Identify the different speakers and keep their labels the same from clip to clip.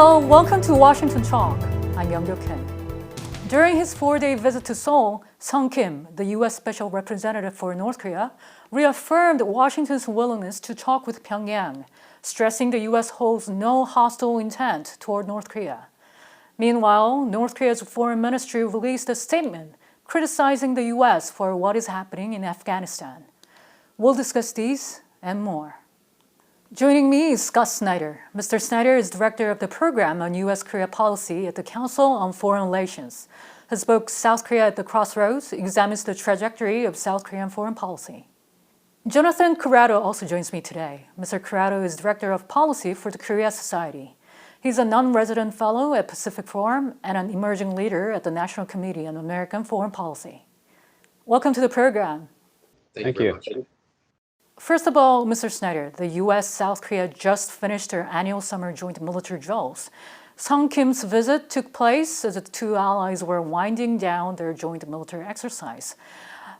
Speaker 1: Hello, welcome to Washington Talk. I'm Young Kim. During his 4-day visit to Seoul, Sung Kim, the U.S. Special Representative for North Korea, reaffirmed Washington's willingness to talk with Pyongyang, stressing the U.S. holds no hostile intent toward North Korea. Meanwhile, North Korea's foreign ministry released a statement criticizing the U.S. for what is happening in Afghanistan. We'll discuss these and more. Joining me is Scott Snyder. Mr. Snyder is director of the program on U.S.-Korea policy at the Council on Foreign Relations. His book, South Korea at the Crossroads, examines the trajectory of South Korean foreign policy. Jonathan Corrado also joins me today. Mr. Corrado is director of policy for the Korea Society. He's a non-resident fellow at Pacific Forum and an emerging leader at the National Committee on American Foreign Policy. Welcome to the program.
Speaker 2: Thank you very much.
Speaker 1: First of all, Mr. Snyder, the U.S.-South Korea just finished their annual summer joint military drills. Sung Kim's visit took place as the two allies were winding down their joint military exercise.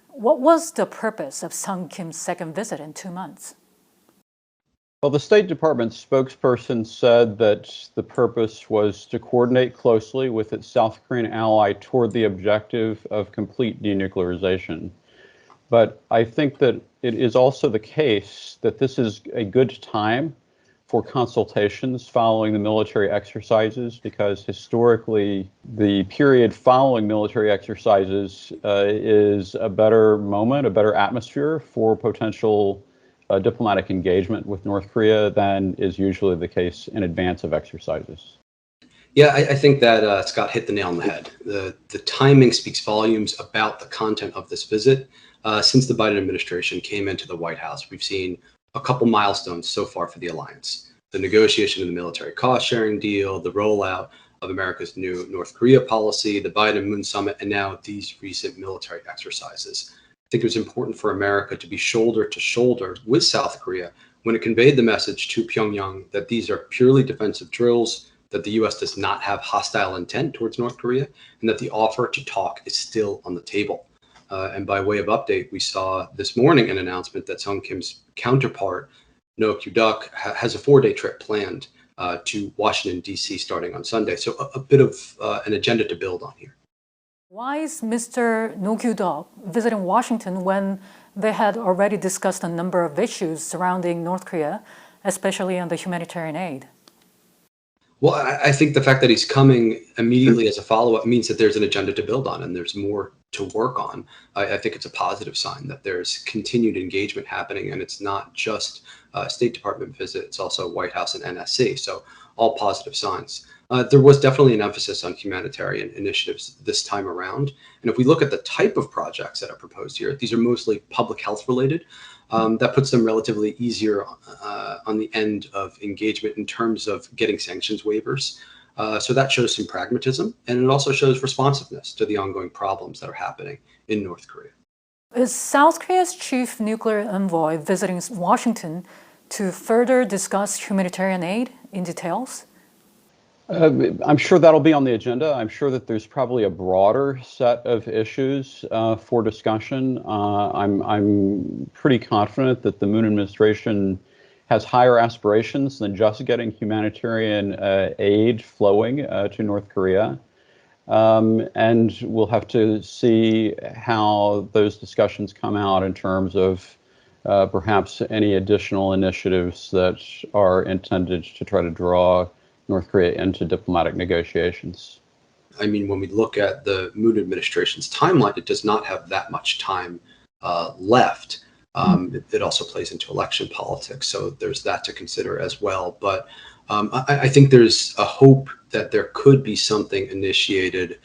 Speaker 1: What was the purpose of Sung Kim's second visit in 2 months?
Speaker 2: Well, the State Department spokesperson said that the purpose was to coordinate closely with its South Korean ally toward the objective of complete denuclearization. But I think that it is also the case that this is a good time for consultations following the military exercises, because historically the period following military exercises is a better moment, a better atmosphere for potential diplomatic engagement with North Korea than is usually the case in advance of exercises.
Speaker 3: Yeah, I think that Scott hit the nail on the head. The timing speaks volumes about the content of this visit. Since the Biden administration came into the White House, we've seen a couple milestones so far for the alliance. The negotiation of the military cost-sharing deal, the rollout of America's new North Korea policy, the Biden-Moon summit, and now these recent military exercises. I think it was important for America to be shoulder to shoulder with South Korea when it conveyed the message to Pyongyang that these are purely defensive drills, that the U.S. does not have hostile intent towards North Korea, and that the offer to talk is still on the table. And by way of update, we saw this morning an announcement that Sung Kim's counterpart, No Kyu-duk, has a 4-day trip planned to Washington, D.C. starting on Sunday. So a bit of an agenda to build on here.
Speaker 1: Why is Mr. No Kyu-duk visiting Washington when they had already discussed a number of issues surrounding North Korea, especially on the humanitarian aid?
Speaker 3: Well, I think the fact that he's coming immediately as a follow-up means that there's an agenda to build on and there's more to work on. I think it's a positive sign that there's continued engagement happening, and it's not just a State Department visit, it's also White House and NSC, so all positive signs. There was definitely an emphasis on humanitarian initiatives this time around, and if we look at the type of projects that are proposed here, these are mostly public health related. That puts them relatively easier on the end of engagement in terms of getting sanctions waivers. So that shows some pragmatism, and it also shows responsiveness to the ongoing problems that are happening in North Korea.
Speaker 1: Is South Korea's chief nuclear envoy visiting Washington to further discuss humanitarian aid in details?
Speaker 2: I'm sure that'll be on the agenda. I'm sure that there's probably a broader set of issues for discussion. I'm pretty confident that the Moon administration has higher aspirations than just getting humanitarian aid flowing to North Korea. And we'll have to see how those discussions come out in terms of perhaps any additional initiatives that are intended to try to draw North Korea into diplomatic negotiations.
Speaker 3: I mean, when we look at the Moon administration's timeline, it does not have that much time left. It also plays into election politics, so there's that to consider as well. But I think there's a hope that there could be something initiated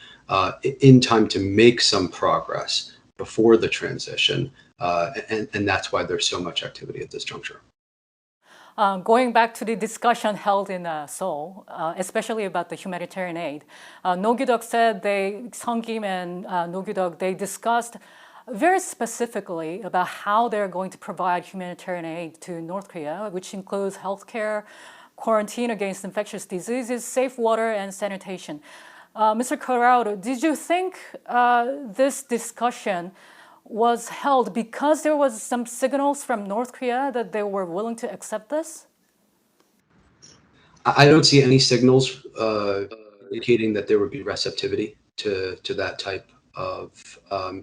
Speaker 3: in time to make some progress before the transition, and that's why there's so much activity at this juncture.
Speaker 1: Going back to the discussion held in Seoul, especially about the humanitarian aid, No Kyu-duk said Sung Kim and No Kyu-duk, they discussed very specifically about how they're going to provide humanitarian aid to North Korea, which includes healthcare, quarantine against infectious diseases, safe water, and sanitation. Mr. Corrado, did you think this discussion was held because there was some signals from North Korea that they were willing to accept this?
Speaker 3: I don't see any signals indicating that there would be receptivity to that type of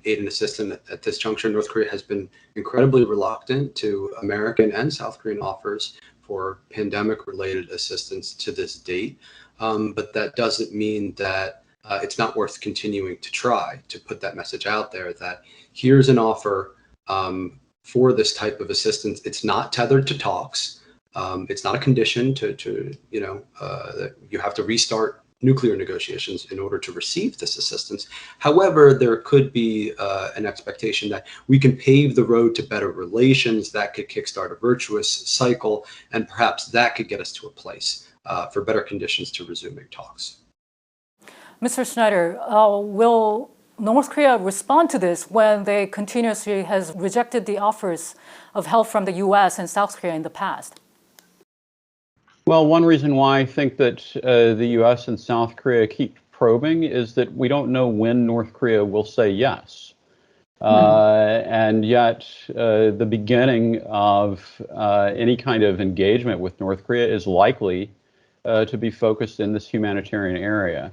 Speaker 3: aid and assistance at this juncture. North Korea has been incredibly reluctant to American and South Korean offers for pandemic-related assistance to this date. But that doesn't mean that it's not worth continuing to try to put that message out there that here's an offer for this type of assistance. It's not tethered to talks. It's not a condition to that you have to restart nuclear negotiations in order to receive this assistance. However, there could be an expectation that we can pave the road to better relations that could kickstart a virtuous cycle, and perhaps that could get us to a place for better conditions to resuming talks.
Speaker 1: Mr. Snyder, will North Korea respond to this when they continuously has rejected the offers of help from the U.S. and South Korea in the past?
Speaker 2: Well, one reason why I think that the U.S. and South Korea keep probing is that we don't know when North Korea will say yes. And yet the beginning of any kind of engagement with North Korea is likely to be focused in this humanitarian area.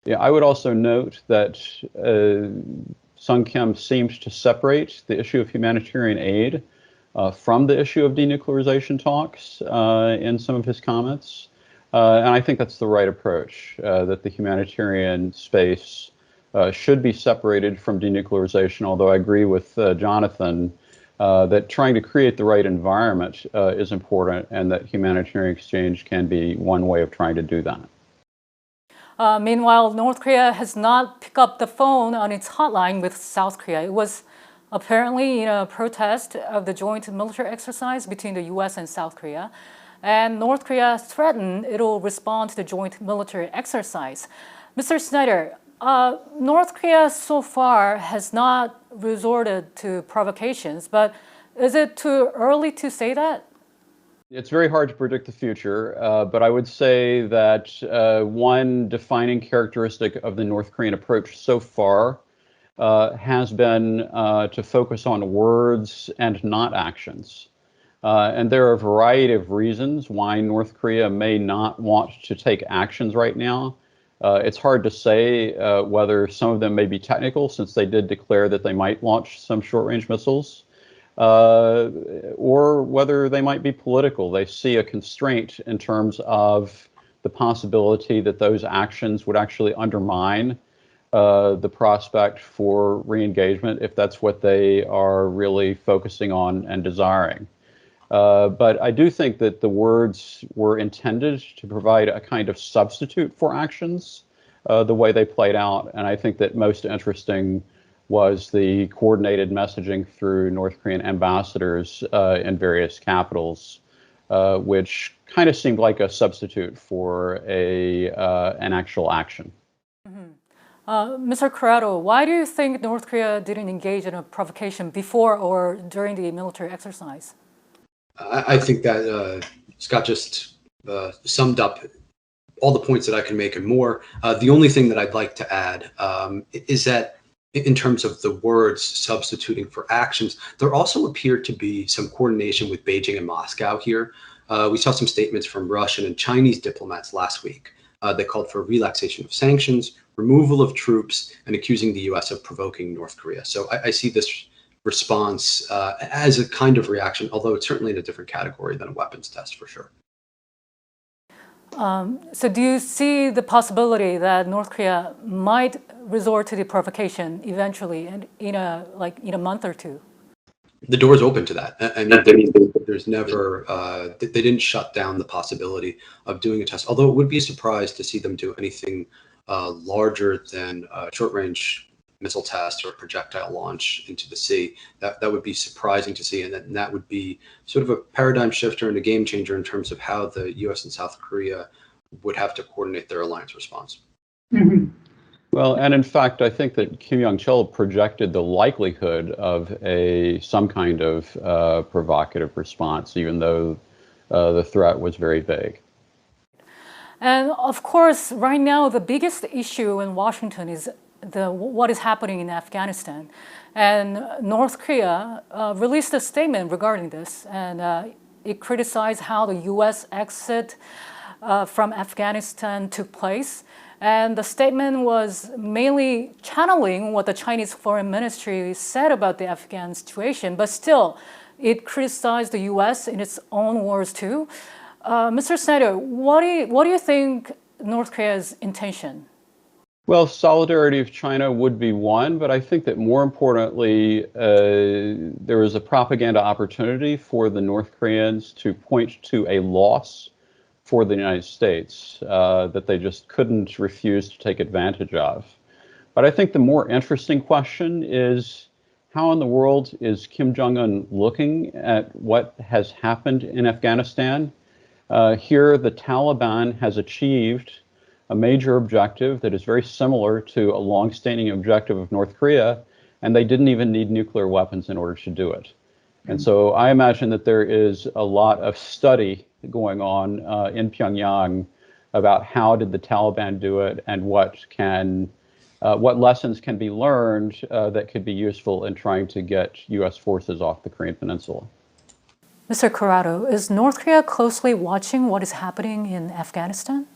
Speaker 2: Yeah, I would also note that Sung Kim seems to separate the issue of humanitarian aid from the issue of denuclearization talks in some of his comments. And I think that's the right approach, that the humanitarian space should be separated from denuclearization, although I agree with Jonathan that trying to create the right environment is important, and that humanitarian exchange can be one way of trying to do that.
Speaker 1: Meanwhile, North Korea has not picked up the phone on its hotline with South Korea. It was apparently in a protest of the joint military exercise between the U.S. and South Korea. And North Korea threatened it will respond to the joint military exercise. Mr. Snyder, North Korea so far has not resorted to provocations, but is it too early to say that?
Speaker 2: It's very hard to predict the future, but I would say that one defining characteristic of the North Korean approach so far has been to focus on words and not actions. And there are a variety of reasons why North Korea may not want to take actions right now. It's hard to say whether some of them may be technical, since they did declare that they might launch some short-range missiles, or whether they might be political. They see a constraint in terms of the possibility that those actions would actually undermine the prospect for re-engagement, if that's what they are really focusing on and desiring. But I do think that the words were intended to provide a kind of substitute for actions, the way they played out. And I think that most interesting was the coordinated messaging through North Korean ambassadors in various capitals, which kind of seemed like a substitute for an actual action.
Speaker 1: Mr. Corrado, why do you think North Korea didn't engage in a provocation before or during the military exercise?
Speaker 3: I think that Scott just summed up all the points that I can make and more. The only thing that I'd like to add is that in terms of the words substituting for actions, there also appeared to be some coordination with Beijing and Moscow here. We saw some statements from Russian and Chinese diplomats last week. They called for relaxation of sanctions, removal of troops, and accusing the U.S. of provoking North Korea. So I see this response as a kind of reaction, although it's certainly in a different category than a weapons test for sure.
Speaker 1: So do you see the possibility that North Korea might resort to the provocation eventually in a month or two?
Speaker 3: The door is open to that. I mean, there's never, they didn't shut down the possibility of doing a test, although it would be a surprise to see them do anything larger than a short-range missile test or projectile launch into the sea. That would be surprising to see, and that would be sort of a paradigm shifter and a game changer in terms of how the U.S. and South Korea would have to coordinate their alliance response.
Speaker 1: Mm-hmm.
Speaker 2: Well, and in fact, I think that Kim Young-chul projected the likelihood of some kind of provocative response, even though the threat was very vague.
Speaker 1: And of course, right now, the biggest issue in Washington is what is happening in Afghanistan. And North Korea released a statement regarding this, and it criticized how the U.S. exit from Afghanistan took place. And the statement was mainly channeling what the Chinese Foreign Ministry said about the Afghan situation, but still, it criticized the U.S. in its own words too. Mr. Snyder, what do you think North Korea's intention?
Speaker 2: Well, solidarity of China would be one, but I think that more importantly, there is a propaganda opportunity for the North Koreans to point to a loss for the United States that they just couldn't refuse to take advantage of. But I think the more interesting question is, how in the world is Kim Jong-un looking at what has happened in Afghanistan? Here, the Taliban has achieved a major objective that is very similar to a long-standing objective of North Korea, and they didn't even need nuclear weapons in order to do it. And so I imagine that there is a lot of study going on in Pyongyang about how did the Taliban do it and what lessons can be learned that could be useful in trying to get U.S. forces off the Korean Peninsula.
Speaker 1: Mr. Corrado, is North Korea closely watching what is happening in Afghanistan?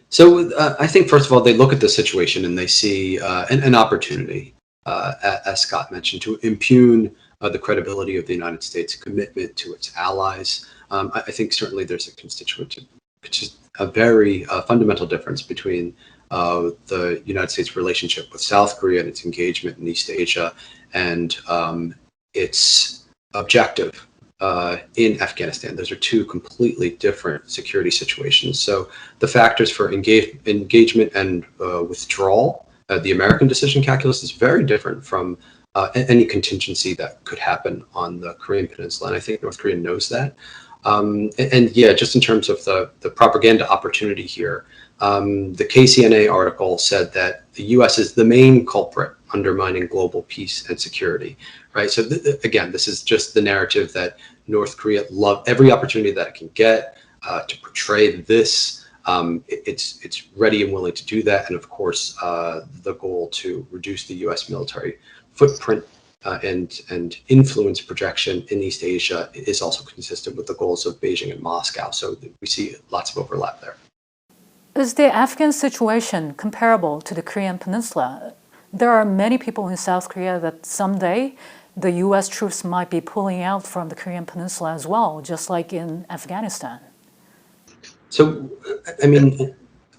Speaker 3: So I think, first of all, they look at the situation and they see an opportunity, as Scott mentioned, to impugn the credibility of the United States' commitment to its allies. I think certainly there's a very fundamental difference between the United States' relationship with South Korea and its engagement in East Asia and its objective in Afghanistan. Those are two completely different security situations. So the factors for engagement and withdrawal, the American decision calculus is very different from any contingency that could happen on the Korean Peninsula. And I think North Korea knows that. And yeah, just in terms of the propaganda opportunity here, the KCNA article said that the U.S. is the main culprit undermining global peace and security, right? So again, this is just the narrative that North Korea loved every opportunity that it can get to portray this. It's ready and willing to do that. And of course, the goal to reduce the U.S. military footprint and influence projection in East Asia is also consistent with the goals of Beijing and Moscow. So we see lots of overlap there.
Speaker 1: Is the Afghan situation comparable to the Korean Peninsula? There are many people in South Korea that someday the U.S. troops might be pulling out from the Korean Peninsula as well, just like in Afghanistan.
Speaker 3: So, I mean,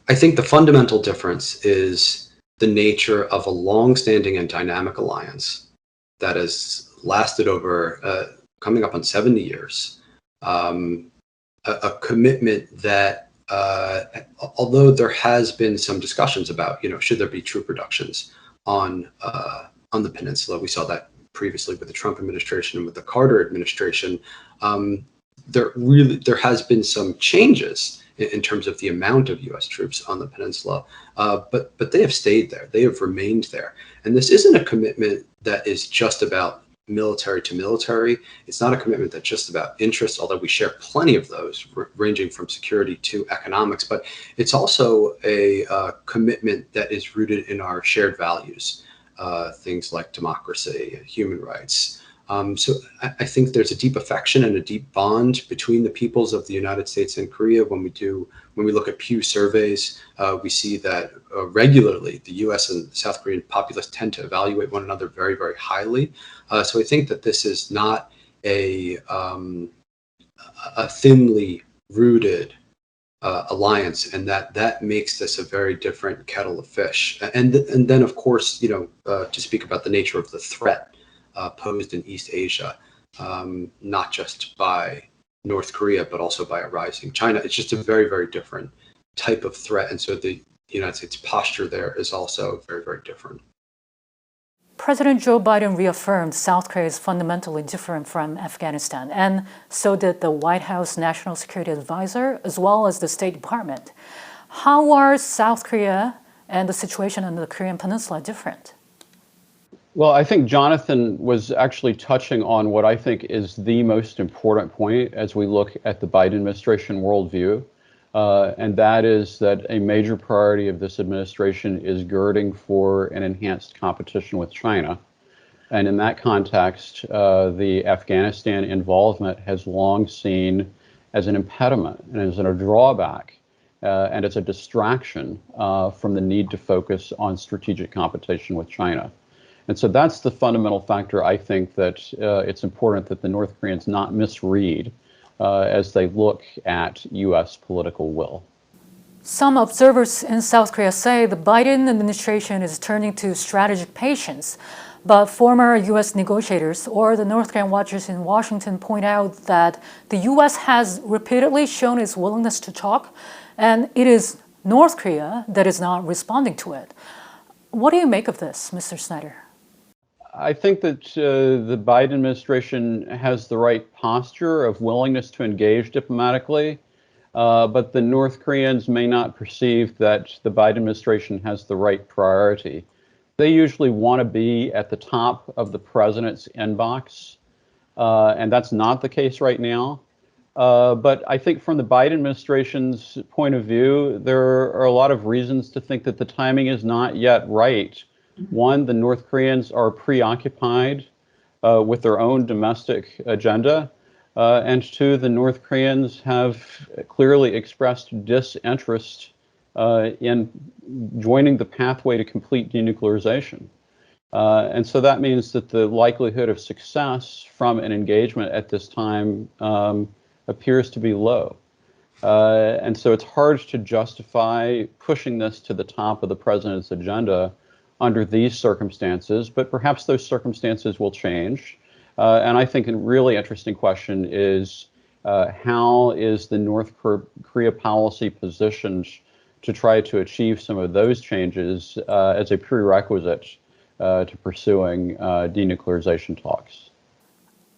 Speaker 3: I think the fundamental difference is the nature of a long-standing and dynamic alliance that has lasted over coming up on 70 years. A commitment that, although there has been some discussions about, should there be troop reductions on the peninsula, we saw that previously with the Trump administration and with the Carter administration. There has been some changes in terms of the amount of U.S. troops on the peninsula, but they have stayed there. They have remained there. And this isn't a commitment that is just about military to military. It's not a commitment that's just about interests, although we share plenty of those, ranging from security to economics. But it's also a commitment that is rooted in our shared values, things like democracy, human rights. So I think there's a deep affection and a deep bond between the peoples of the United States and Korea. When we look at Pew surveys, we see that regularly the U.S. and South Korean populace tend to evaluate one another very, very highly. So I think that this is not a thinly rooted alliance, and that makes this a very different kettle of fish. And then, of course, to speak about the nature of the threat posed in East Asia, not just by North Korea, but also by a rising China. It's just a very, very different type of threat. And so the United States posture there is also very, very different.
Speaker 1: President Joe Biden reaffirmed South Korea is fundamentally different from Afghanistan, and so did the White House National Security Advisor, as well as the State Department. How are South Korea and the situation on the Korean Peninsula different?
Speaker 2: Well, I think Jonathan was actually touching on what I think is the most important point as we look at the Biden administration worldview, and that is that a major priority of this administration is girding for an enhanced competition with China. And in that context, the Afghanistan involvement has long seen as an impediment and as a drawback and it's a distraction from the need to focus on strategic competition with China. And so that's the fundamental factor, I think, that it's important that the North Koreans not misread as they look at U.S. political will.
Speaker 1: Some observers in South Korea say the Biden administration is turning to strategic patience, but former U.S. negotiators or the North Korean watchers in Washington point out that the U.S. has repeatedly shown its willingness to talk, and it is North Korea that is not responding to it. What do you make of this, Mr. Snyder?
Speaker 2: I think that the Biden administration has the right posture of willingness to engage diplomatically, but the North Koreans may not perceive that the Biden administration has the right priority. They usually want to be at the top of the president's inbox, and that's not the case right now. But I think from the Biden administration's point of view, there are a lot of reasons to think that the timing is not yet right. One, the North Koreans are preoccupied with their own domestic agenda. And two, the North Koreans have clearly expressed disinterest in joining the pathway to complete denuclearization. And so that means that the likelihood of success from an engagement at this time appears to be low. And so it's hard to justify pushing this to the top of the president's agenda under these circumstances, but perhaps those circumstances will change. And I think a really interesting question is how is the North Korea policy positioned to try to achieve some of those changes as a prerequisite to pursuing denuclearization talks?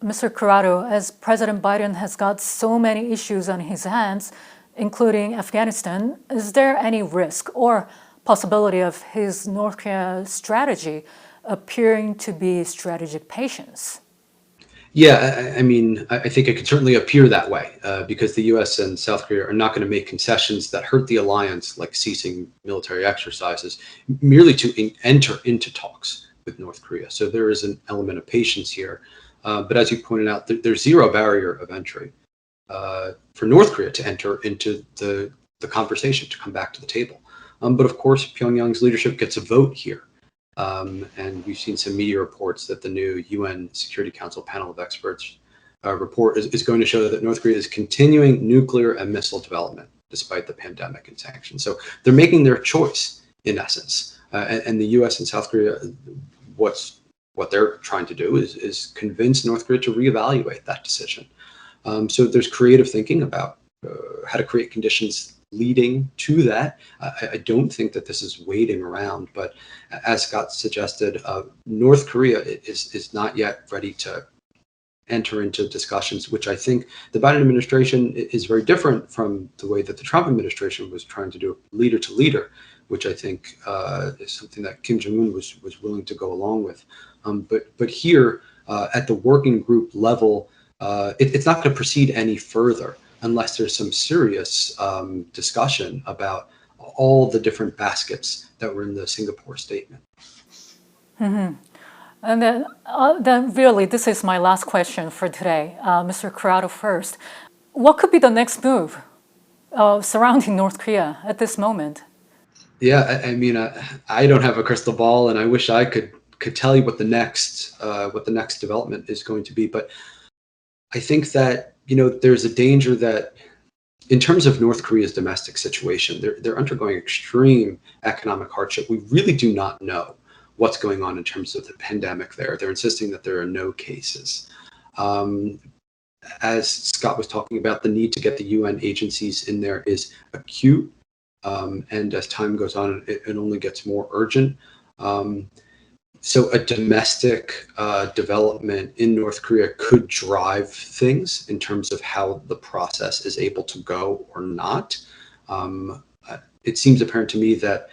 Speaker 1: Mr. Corrado, as President Biden has got so many issues on his hands, including Afghanistan, is there any risk or possibility of his North Korea strategy appearing to be strategic patience?
Speaker 3: Yeah, I mean, I think it could certainly appear that way because the U.S. and South Korea are not going to make concessions that hurt the alliance, like ceasing military exercises, merely to enter into talks with North Korea. So there is an element of patience here. But as you pointed out, there's zero barrier of entry for North Korea to enter into the conversation, to come back to the table. But of course, Pyongyang's leadership gets a vote here. And we've seen some media reports that the new UN Security Council panel of experts report is going to show that North Korea is continuing nuclear and missile development despite the pandemic and sanctions. So they're making their choice, in essence. And the U.S. and South Korea, what they're trying to do is convince North Korea to reevaluate that decision. So there's creative thinking about how to create conditions leading to that. I don't think that this is waiting around, but as Scott suggested, North Korea is not yet ready to enter into discussions, which I think the Biden administration is very different from the way that the Trump administration was trying to do leader to leader, which I think is something that Kim Jong-un was willing to go along with. But here at the working group level, it's not going to proceed any further unless there's some serious discussion about all the different baskets that were in the Singapore statement.
Speaker 1: Mm-hmm. And then really, this is my last question for today. Mr. Corrado first. What could be the next move surrounding North Korea at this moment?
Speaker 3: Yeah, I mean, I don't have a crystal ball, and I wish I could tell you what the next development is going to be. But I think that there's a danger that, in terms of North Korea's domestic situation, they're undergoing extreme economic hardship. We really do not know what's going on in terms of the pandemic there. They're insisting that there are no cases. As Scott was talking about, the need to get the UN agencies in there is acute. And as time goes on, it only gets more urgent. So a domestic development in North Korea could drive things in terms of how the process is able to go or not. It seems apparent to me that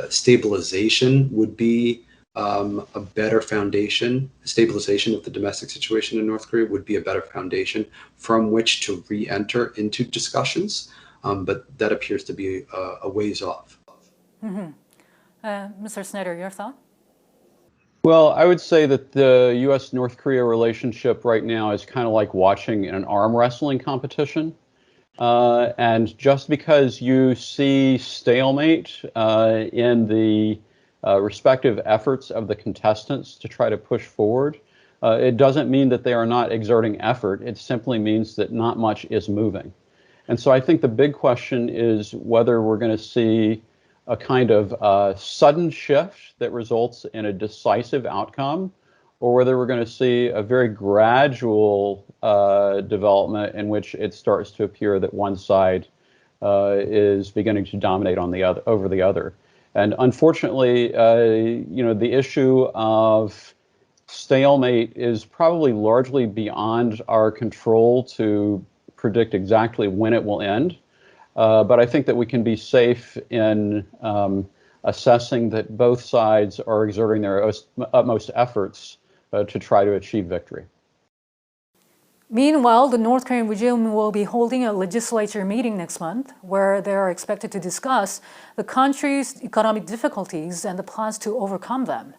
Speaker 3: stabilization would be a better foundation. Stabilization of the domestic situation in North Korea would be a better foundation from which to re-enter into discussions. But that appears to be a ways off.
Speaker 1: Mm-hmm. Mr. Snyder, your thought?
Speaker 2: Well, I would say that the U.S.-North Korea relationship right now is kind of like watching an arm wrestling competition. And just because you see stalemate in the respective efforts of the contestants to try to push forward, it doesn't mean that they are not exerting effort. It simply means that not much is moving. And so I think the big question is whether we're going to see a kind of sudden shift that results in a decisive outcome, or whether we're going to see a very gradual development in which it starts to appear that one side is beginning to dominate on the other, over the other. And unfortunately, the issue of stalemate is probably largely beyond our control to predict exactly when it will end. But I think that we can be safe in assessing that both sides are exerting their utmost efforts to try to achieve victory.
Speaker 1: Meanwhile, the North Korean regime will be holding a legislature meeting next month where they are expected to discuss the country's economic difficulties and the plans to overcome them.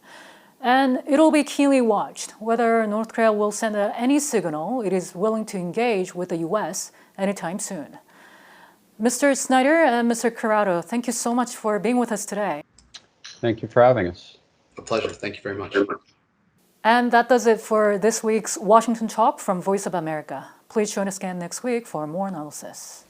Speaker 1: And it'll be keenly watched whether North Korea will send any signal it is willing to engage with the US anytime soon. Mr. Snyder and Mr. Corrado, thank you so much for being with us today.
Speaker 2: Thank you for having us.
Speaker 3: A pleasure. Thank you very much.
Speaker 1: And that does it for this week's Washington Talk from Voice of America. Please join us again next week for more analysis.